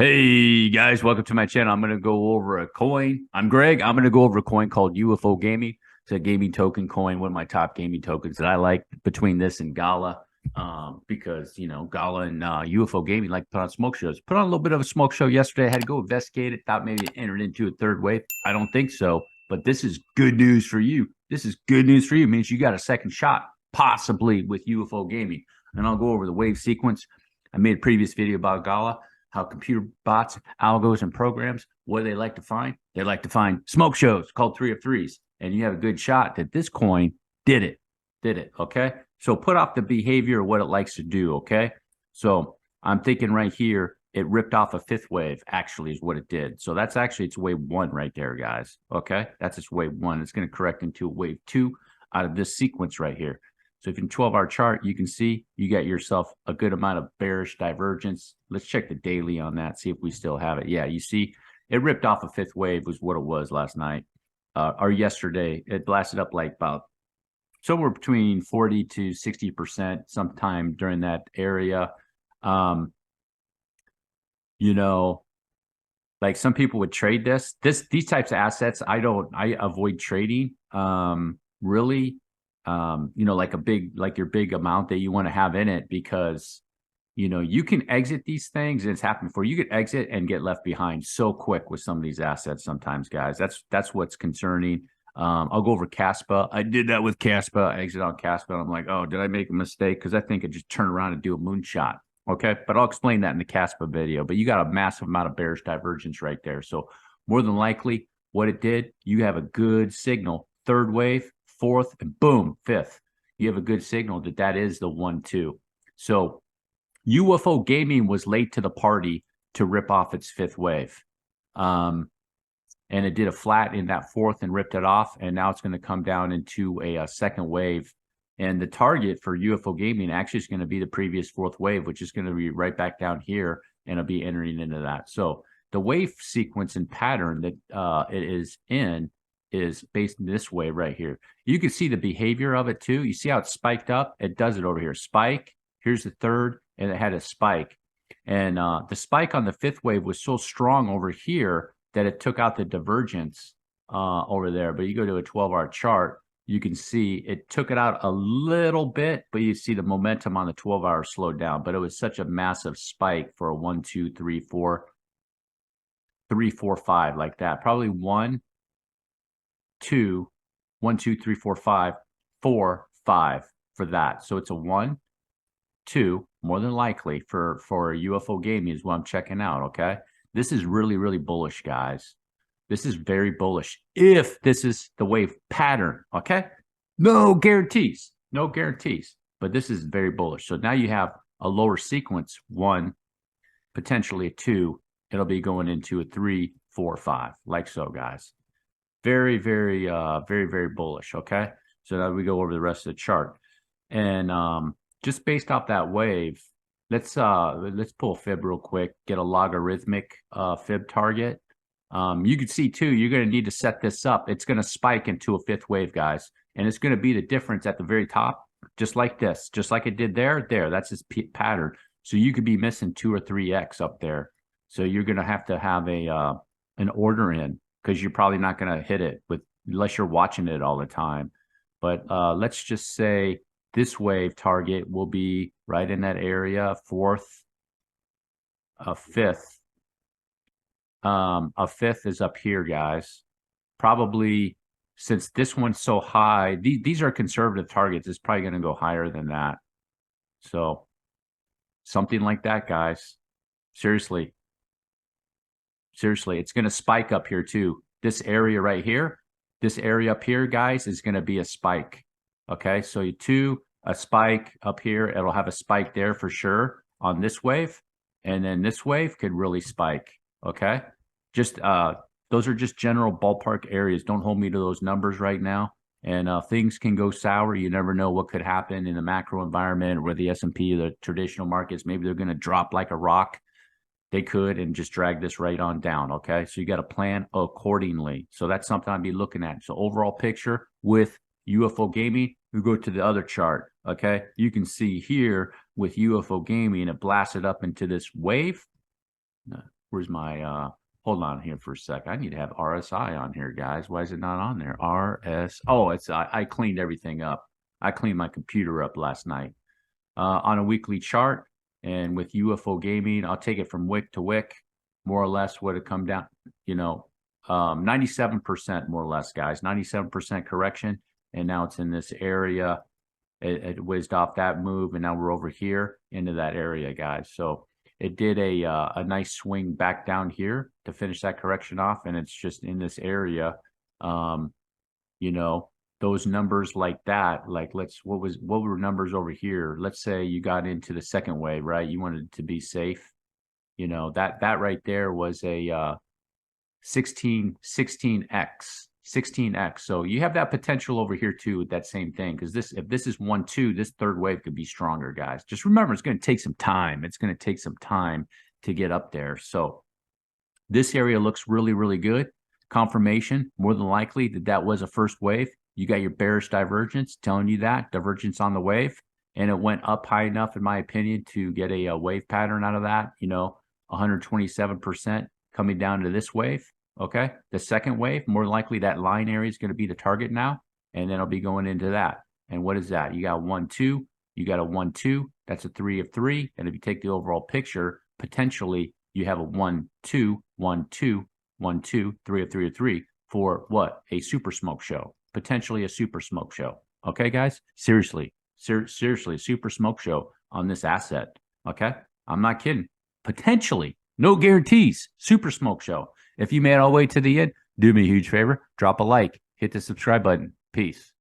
Hey guys, welcome to my channel. I'm going to go over a coin. I'm Greg. I'm going to go over a coin called UFO Gaming. It's a gaming token coin, one of my top gaming tokens that I like between this and Gala. Because Gala and UFO Gaming like to put on smoke shows. Put on a little bit of a smoke show yesterday. I had to go investigate it. Thought maybe it entered into a third wave. I don't think so. But this is good news for you. This is good news for you. It means you got a second shot, possibly with UFO Gaming. And I'll go over the wave sequence. I made a previous video about Gala, how computer bots, algos, and programs, what do they like to find? They like to find smoke shows called 3 of 3s. And you have a good shot that this coin did it, okay? So put off the behavior of what it likes to do, okay? So I'm thinking right here, it ripped off a fifth wave, actually, is what it did. So that's actually its wave one right there, guys, okay? That's its wave one. It's going to correct into a wave two out of this sequence right here. So if in 12-hour chart, you can see you got yourself a good amount of bearish divergence. Let's check the daily on that, see if we still have it. Yeah, you see it ripped off a fifth wave was what it was last night or yesterday. It blasted up like about somewhere between 40 to 60% sometime during that area. Like some people would trade these types of assets. I avoid trading really. Like your big amount that you want to have in it, because you can exit these things, and it's happened before. You could exit and get left behind so quick with some of these assets sometimes, guys. That's what's concerning. I'll go over Caspa. I did that with Caspa. I exit on Caspa, and I'm like, oh, did I make a mistake? Because I think I just turn around and do a moonshot. Okay, but I'll explain that in the Caspa video. But you got a massive amount of bearish divergence right there. So more than likely, what it did, you have a good signal. Third wave, fourth, and boom, fifth. You have a good signal that is the 1-2. So UFO Gaming was late to the party to rip off its fifth wave. And it did a flat in that fourth and ripped it off. And now it's going to come down into a second wave. And the target for UFO Gaming actually is going to be the previous fourth wave, which is going to be right back down here, and it'll be entering into that. So the wave sequence and pattern that it is in is based in this way right here. You can see the behavior of it too. You see how it spiked up? It does it over here. Spike, here's the third, and it had a spike. And the spike on the fifth wave was so strong over here that it took out the divergence over there. But you go to a 12-hour chart, you can see it took it out a little bit, but you see the momentum on the 12-hour slowed down. But it was such a massive spike for a 1, 2, 3, 4, 3, 4, 5 like that. Probably 1, 2, 1, 2, 3, 4, 5, 4, 5 for that. So it's a 1, 2, more than likely for UFO Gaming is what I'm checking out. Okay, this is really, really bullish, guys. This is very bullish if this is the wave pattern. Okay, no guarantees, but this is very bullish. So now you have a lower sequence, 1, potentially a 2. It'll be going into a 3, 4, 5, like so, guys. Very, very, very bullish. Okay, so now we go over the rest of the chart, and just based off that wave, let's pull a fib real quick. Get a logarithmic fib target. You can see too, you're going to need to set this up. It's going to spike into a fifth wave, guys, and it's going to be the difference at the very top, just like this, just like it did there. That's its pattern. So you could be missing 2 or 3x up there. So you're going to have an order in, because you're probably not going to hit it unless you're watching it all the time. But let's just say this wave target will be right in that area, fourth, a fifth. A fifth is up here, guys. Probably, since this one's so high, these are conservative targets. It's probably going to go higher than that. So something like that, guys. Seriously, it's going to spike up here too. This area right here, this area up here, guys, is going to be a spike. Okay, so a spike up here. It'll have a spike there for sure on this wave, and then this wave could really spike. Okay, just those are just general ballpark areas. Don't hold me to those numbers right now. And things can go sour. You never know what could happen in the macro environment, where the S&P, the traditional markets, maybe they're going to drop like a rock. They could, and just drag this right on down. Okay, so you got to plan accordingly. So that's something I'd be looking at. So overall picture with UFO Gaming, we go to the other chart. Okay, you can see here with UFO Gaming, it blasted up into this wave where's my, hold on here for a sec. I need to have RSI on here, guys. Why is it not on there? Oh, I cleaned everything up. I cleaned my computer up last night. On a weekly chart, and with UFO gaming, I'll take it from wick to wick, more or less what it come down, 97% more or less, guys, 97% correction. And now it's in this area. It whizzed off that move, and now we're over here into that area, guys. So it did a nice swing back down here to finish that correction off, and it's just in this area. Those numbers like that, like what were numbers over here? Let's say you got into the second wave, right? You wanted to be safe. That right there was a 16x. So you have that potential over here too with that same thing. Because if this is 1-2, this third wave could be stronger, guys. Just remember, it's going to take some time. It's going to take some time to get up there. So this area looks really, really good. Confirmation, more than likely, that was a first wave. You got your bearish divergence telling you that divergence on the wave, and it went up high enough, in my opinion, to get a wave pattern out of that. 127% coming down to this wave. Okay, the second wave, more likely that line area is going to be the target now, and then I'll be going into that. And what is that? You got 1-2. You got a 1-2. That's a 3 of 3. And if you take the overall picture, potentially you have a 1-2, 1-2, 1-2, 3 of 3 of 3 for what? A super smoke show. Potentially a super smoke show. Okay, guys? Seriously, a super smoke show on this asset. Okay? I'm not kidding. Potentially. No guarantees. Super smoke show. If you made it all the way to the end, do me a huge favor. Drop a like. Hit the subscribe button. Peace.